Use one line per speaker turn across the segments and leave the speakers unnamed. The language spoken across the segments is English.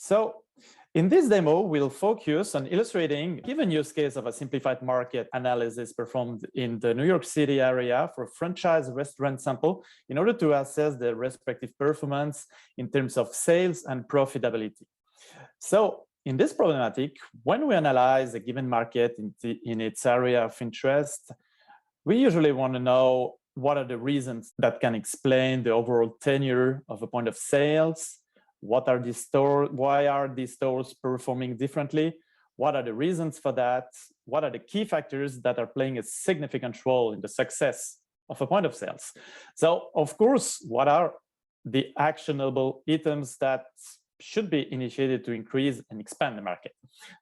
So in this demo, we'll focus on illustrating a given use case of a simplified market analysis performed in the New York City area for a franchise restaurant sample in order to assess the respective performance in terms of sales and profitability. So in this problematic, when we analyze a given market in its area of interest, we usually want to know what are the reasons that can explain the overall tenure of a point of sales. What are these stores? Why are these stores performing differently? What are the reasons for that? What are the key factors that are playing a significant role in the success of a point of sales? So, of course, what are the actionable items that should be initiated to increase and expand the market?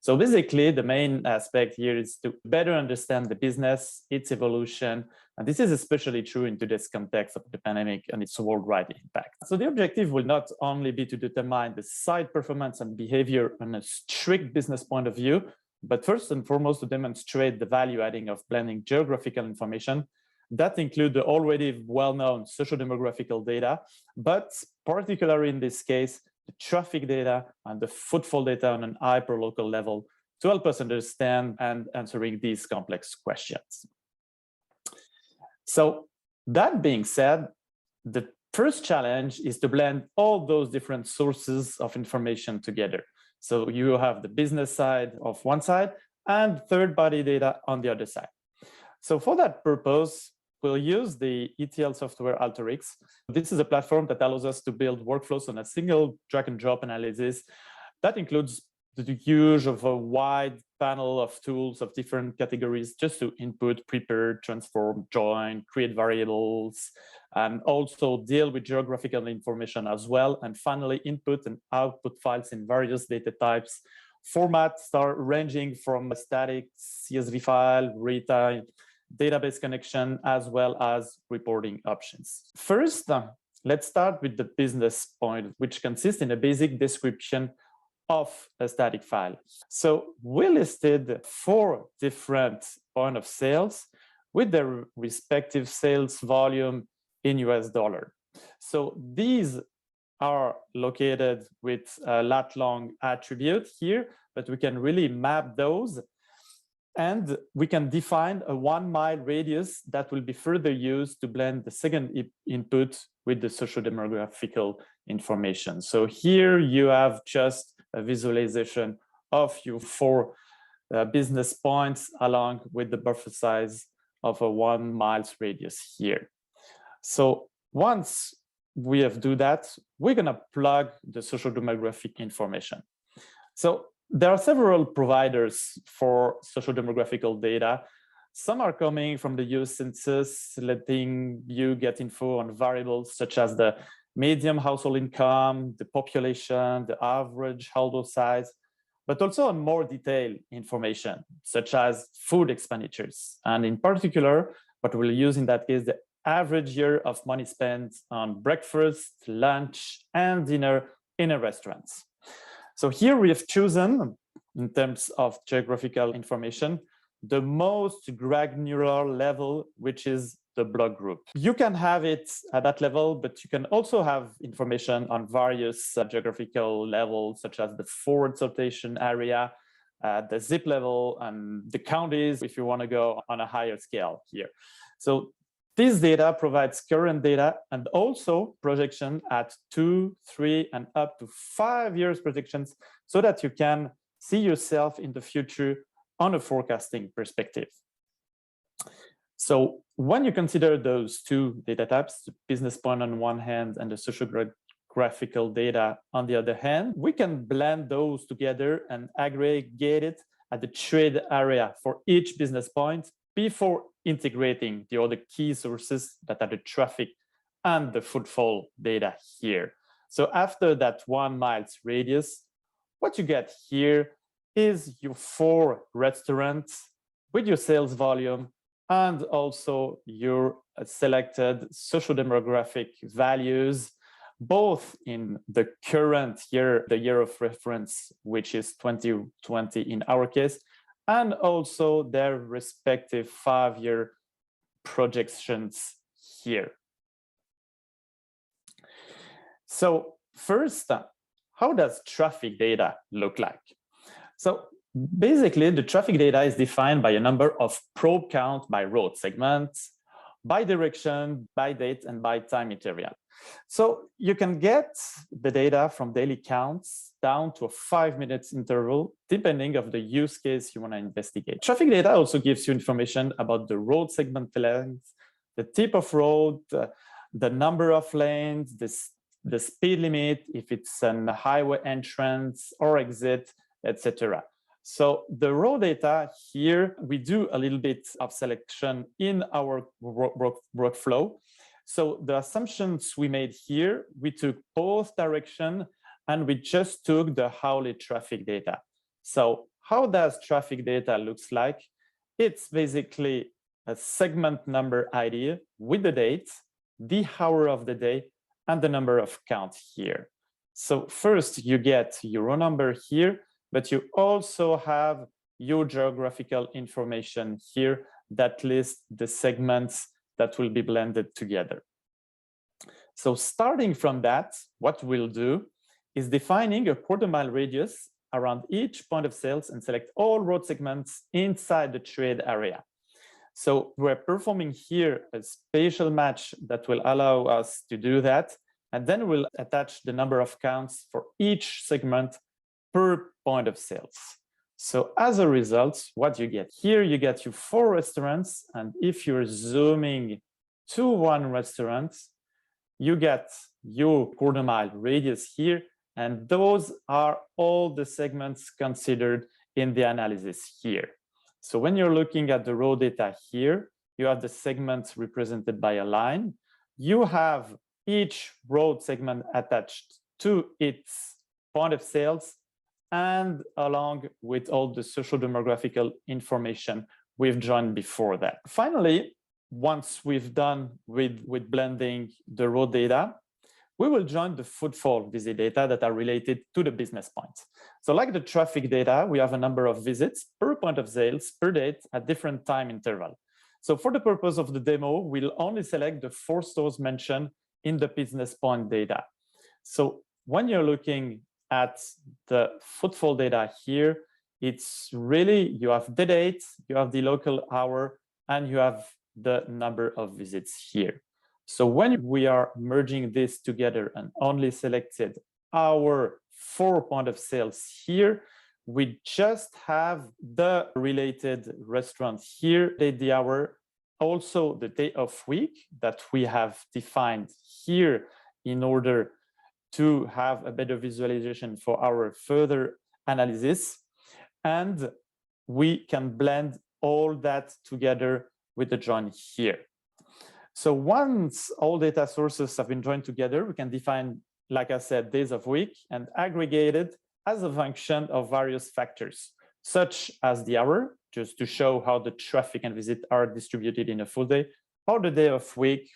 So basically, the main aspect here is to better understand the business, its evolution, and this is especially true in today's context of the pandemic and its worldwide impact. So the objective will not only be to determine the site performance and behavior on a strict business point of view, but first and foremost to demonstrate the value adding of blending geographical information that include the already well-known social demographical data, but particularly in this case, the traffic data and the footfall data on an hyperlocal level to help us understand and answering these complex questions. So that being said, the first challenge is to blend all those different sources of information together. So you have the business side of one side and third-party data on the other side. So for that purpose, we'll use the ETL software Alteryx. This is a platform that allows us to build workflows on a single drag and drop analysis that includes the use of a wide panel of tools of different categories just to input, prepare, transform, join, create variables, and also deal with geographical information as well. And finally, input and output files in various data types. Formats are ranging from a static CSV file, RETA, database connection, as well as reporting options. First, let's start with the business point, which consists in a basic description of a static file. So we listed 4 different points of sales with their respective sales volume in US dollar. So these are located with a lat-long attribute here, but we can really map those. And we can define a 1-mile radius that will be further used to blend the second input with the social demographical information. So here you have just a visualization of your 4 business points along with the buffer size of a 1 mile radius here. So once we have do that, we're going to plug the social demographic information. So there are several providers for social demographical data. Some are coming from the US Census, letting you get info on variables such as the median household income, the population, the average household size, but also on more detailed information, such as food expenditures. And in particular, what we'll use in that case, the average year of money spent on breakfast, lunch, and dinner in a restaurant. So here we have chosen, in terms of geographical information, the most granular level, which is the block group. You can have it at that level, but you can also have information on various geographical levels, such as the forward sortation area, the zip level, and the counties, if you want to go on a higher scale here. So this data provides current data and also projection at 2, 3, and up to 5 years projections so that you can see yourself in the future on a forecasting perspective. So when you consider those 2 data types, the business point on one hand and the social graphical data on the other hand, we can blend those together and aggregate it at the trade area for each business point before integrating the other key sources that are the traffic and the footfall data here. So after that 1 mile radius, what you get here is your 4 restaurants with your sales volume and also your selected social demographic values, both in the current year, the year of reference, which is 2020 in our case, and also their respective 5-year projections here. So first, how does traffic data look like? So basically, the traffic data is defined by a number of probe count by road segments, by direction, by date, and by time interval. So you can get the data from daily counts down to a 5 minutes interval, depending on the use case you want to investigate. Traffic data also gives you information about the road segment length, the type of road, the number of lanes, the speed limit, if it's a highway entrance or exit, etc. So the raw data here, we do a little bit of selection in our workflow. So the assumptions we made here, we took both direction and we just took the hourly traffic data. So how does traffic data looks like? It's basically a segment number ID with the date, the hour of the day, and the number of counts here. So first you get your row number here, but you also have your geographical information here that lists the segments that will be blended together. So starting from that, what we'll do is defining a quarter-mile radius around each point of sales and select all road segments inside the trade area. So we're performing here a spatial match that will allow us to do that. And then we'll attach the number of counts for each segment per point of sales. So as a result, what you get here, you get your 4 restaurants. And if you're zooming to one restaurant, you get your quarter-mile radius here. And those are all the segments considered in the analysis here. So when you're looking at the raw data here, you have the segments represented by a line. You have each road segment attached to its point of sales and along with all the social demographical information we've joined before that. Finally, once we've done with blending the raw data, we will join the footfall visit data that are related to the business points. So like the traffic data, we have a number of visits per point of sales per date at different time interval. So for the purpose of the demo, we'll only select the 4 stores mentioned in the business point data. So when you're looking at the footfall data here, it's really, you have the date, you have the local hour, and you have the number of visits here. So when we are merging this together and only selected our 4 point of sales here, we just have the related restaurant here, the hour, also the day of week that we have defined here in order to have a better visualization for our further analysis. And we can blend all that together with the join here. So once all data sources have been joined together, we can define, like I said, days of week and aggregate it as a function of various factors, such as the hour, just to show how the traffic and visit are distributed in a full day, or the day of week,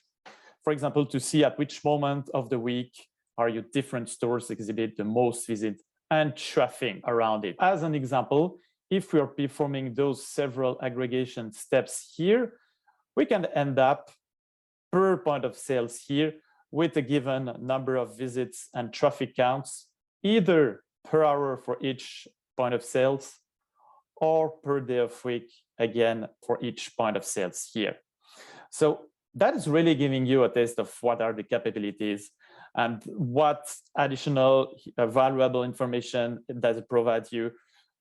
for example, to see at which moment of the week are your different stores exhibit the most visit and traffic around it. As an example, if we are performing those several aggregation steps here, we can end up per point of sales here with a given number of visits and traffic counts, either per hour for each point of sales or per day of week, again, for each point of sales here. So that is really giving you a taste of what are the capabilities and what additional valuable information does it provide you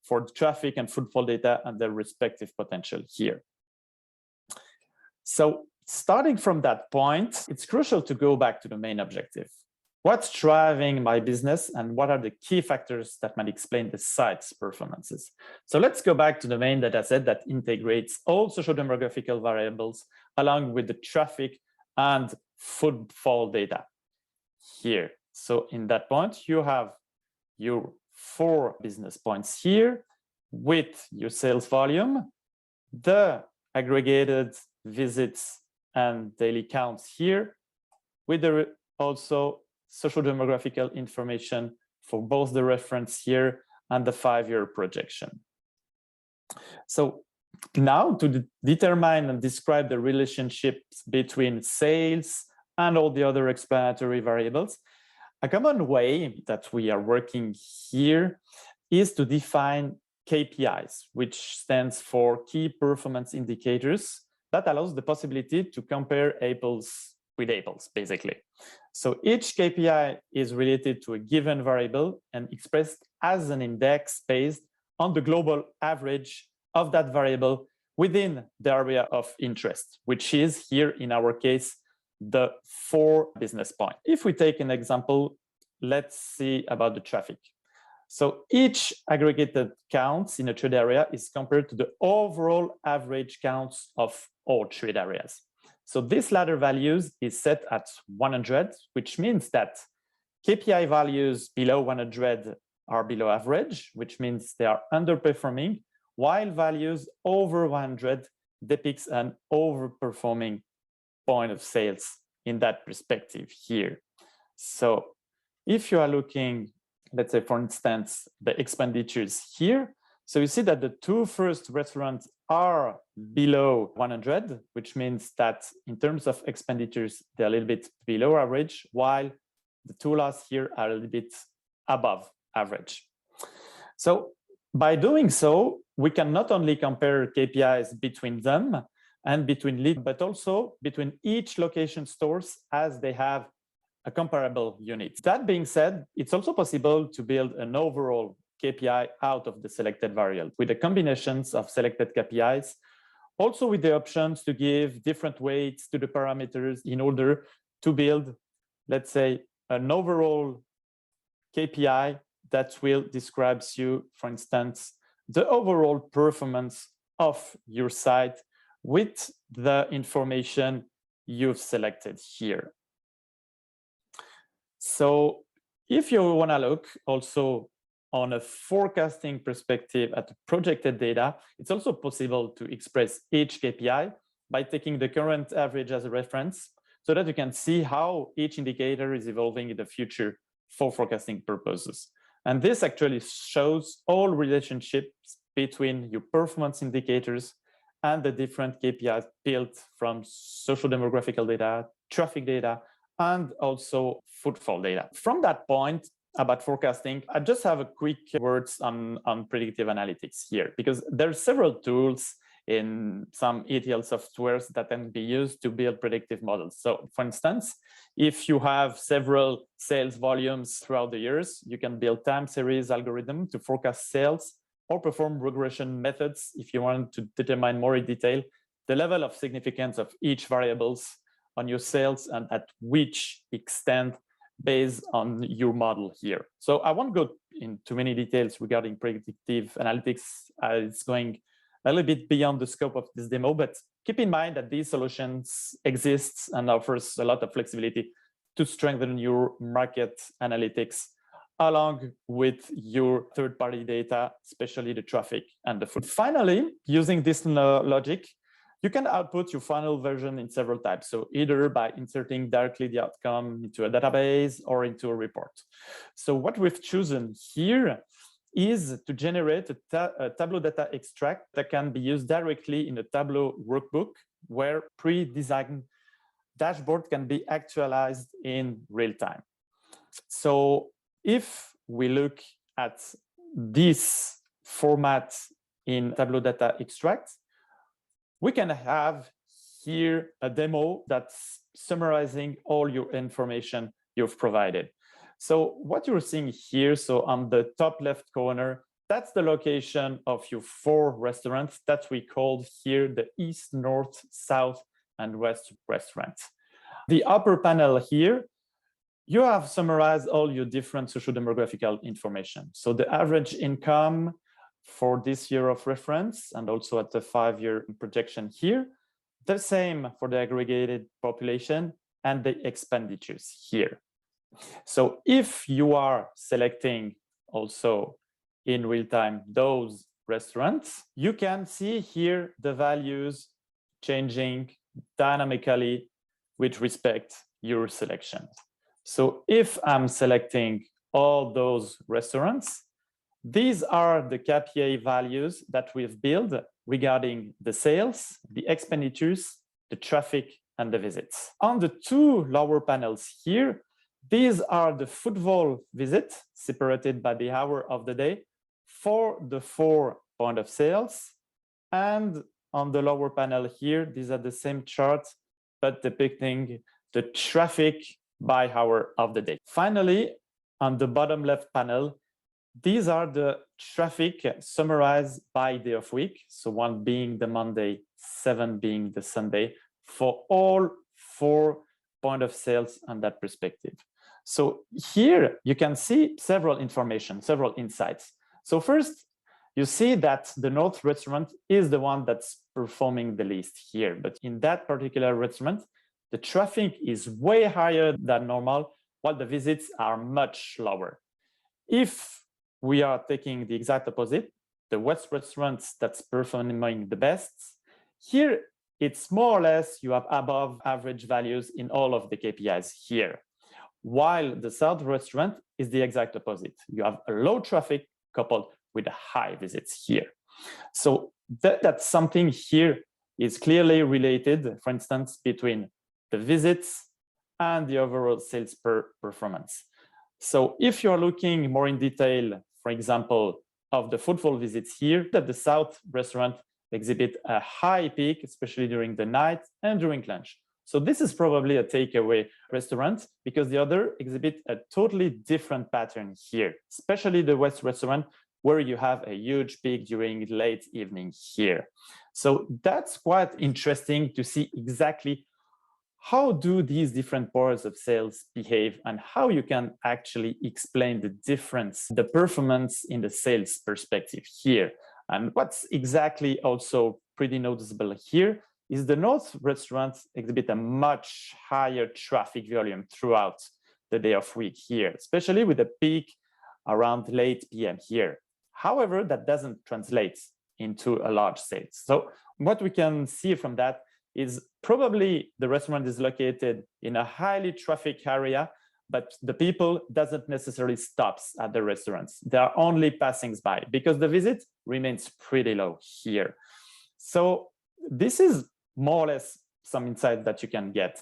for the traffic and footfall data and their respective potential here. So starting from that point, it's crucial to go back to the main objective. What's driving my business and what are the key factors that might explain the site's performances? So let's go back to the main data set that integrates all social demographical variables along with the traffic and footfall data here. So in that point, you have your 4 business points here with your sales volume, the aggregated visits and daily counts here, with the also social demographical information for both the reference here and the 5-year projection. So now to determine and describe the relationships between sales and all the other explanatory variables, A common way that we are working here is to define KPIs, which stands for Key Performance Indicators, that allows the possibility to compare apples with apples, basically. So each KPI is related to a given variable and expressed as an index based on the global average of that variable within the area of interest, which is here in our case, the 4 business points. If we take an example, let's see about the traffic. So each aggregated counts in a trade area is compared to the overall average counts of all trade areas. So this ladder values is set at 100, which means that KPI values below 100 are below average, which means they are underperforming, while values over 100 depicts an overperforming point of sales in that perspective here. So if you are looking, let's say, for instance, the expenditures here, so you see that the 2 first restaurants are below 100, which means that in terms of expenditures, they're a little bit below average, while the 2 last here are a little bit above average. So by doing so, we can not only compare KPIs between them and between leads, but also between each location stores as they have a comparable unit. That being said, it's also possible to build an overall KPI out of the selected variable with the combinations of selected KPIs, also with the options to give different weights to the parameters in order to build, let's say, an overall KPI that will describe you, for instance, the overall performance of your site with the information you've selected here. So if you want to look also on a forecasting perspective at the projected data, it's also possible to express each KPI by taking the current average as a reference so that you can see how each indicator is evolving in the future for forecasting purposes. And this actually shows all relationships between your performance indicators and the different KPIs built from social demographical data, traffic data, and also footfall data. From that point about forecasting, I just have a quick words on predictive analytics here, because there are several tools in some ETL softwares that can be used to build predictive models. So for instance, if you have several sales volumes throughout the years, you can build time series algorithm to forecast sales or perform regression methods if you want to determine more in detail the level of significance of each variables on your sales and at which extent based on your model here. So I won't go into many details regarding predictive analytics. It's going a little bit beyond the scope of this demo, but keep in mind that these solutions exist and offers a lot of flexibility to strengthen your market analytics along with your third-party data, especially the traffic and the food. Finally, using this logic, you can output your final version in several types. So either by inserting directly the outcome into a database or into a report. So what we've chosen here is to generate a Tableau data extract that can be used directly in a Tableau workbook where pre-designed dashboard can be actualized in real time. So if we look at this format in Tableau data extract, we can have here a demo that's summarizing all your information you've provided. So what you're seeing here, so on the top left corner, that's the location of your 4 restaurants that we called here the East, North, South, and West restaurants. The upper panel here, you have summarized all your different social demographical information. So the average income for this year of reference and also at the 5-year projection here, the same for the aggregated population and the expenditures here. So if you are selecting also in real time those restaurants, you can see here the values changing dynamically with respect to your selection. So if I'm selecting all those restaurants, these are the KPI values that we've built regarding the sales, the expenditures, the traffic, and the visits. On the 2 lower panels here, These are the footfall visits separated by the hour of the day for the 4 point of sales. And on the lower panel here, these are the same charts, but depicting the traffic by hour of the day. Finally, on the bottom left panel, these are the traffic summarized by day of week. So 1 being the Monday, 7 being the Sunday, for all 4 point of sales on that perspective. So here you can see several information, several insights. So first, you see that the North restaurant is the one that's performing the least here. But in that particular restaurant, the traffic is way higher than normal, while the visits are much lower. If we are taking the exact opposite, the West restaurants that's performing the best, here it's more or less you have above average values in all of the KPIs here. While the South restaurant is the exact opposite. You have a low traffic coupled with high visits here. So that's something here is clearly related, for instance, between the visits and the overall sales performance. So if you're looking more in detail, for example, of the footfall visits here, that the South restaurant exhibit a high peak, especially during the night and during lunch. So this is probably a takeaway restaurant because the other exhibit a totally different pattern here, especially the West restaurant, where you have a huge peak during late evening here. So that's quite interesting to see exactly how do these different parts of sales behave and how you can actually explain the difference, the performance in the sales perspective here. And what's exactly also pretty noticeable here is the North restaurants exhibit a much higher traffic volume throughout the day of week here, especially with a peak around late PM here. However, that doesn't translate into a large sales. So what we can see from that is probably the restaurant is located in a highly traffic area, but the people doesn't necessarily stops at the restaurants. They are only passing by because the visit remains pretty low here. So this is more or less some insight that you can get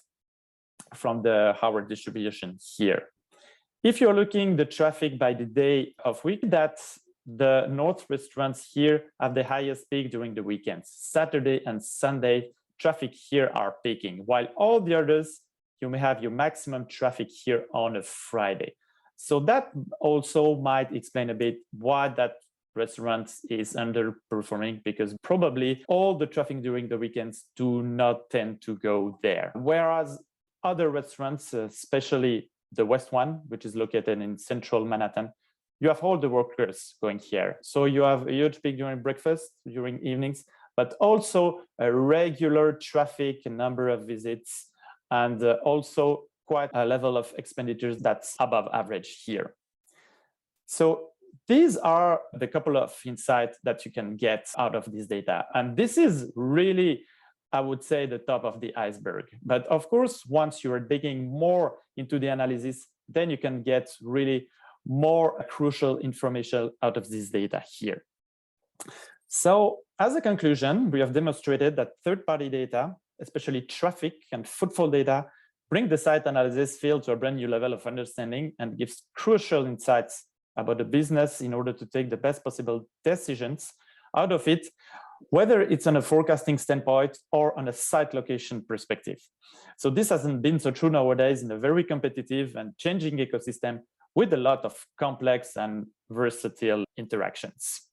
from the hour distribution here. If you're looking the traffic by the day of week, that the North restaurants here have the highest peak during the weekends. Saturday and Sunday, traffic here are peaking, while all the others, you may have your maximum traffic here on a Friday. So that also might explain a bit why that restaurant is underperforming, because probably all the traffic during the weekends do not tend to go there. Whereas other restaurants, especially the West one, which is located in central Manhattan, you have all the workers going here. So you have a huge peak during breakfast, during evenings, but also a regular traffic, a number of visits, and also quite a level of expenditures that's above average here. So these are the couple of insights that you can get out of this data. And this is really, I would say, the top of the iceberg. But of course, once you are digging more into the analysis, then you can get really more crucial information out of this data here. So as a conclusion, we have demonstrated that third-party data, especially traffic and footfall data, bring the site analysis field to a brand new level of understanding and gives crucial insights about the business in order to take the best possible decisions out of it, whether it's on a forecasting standpoint or on a site location perspective. So this hasn't been so true nowadays in a very competitive and changing ecosystem with a lot of complex and versatile interactions.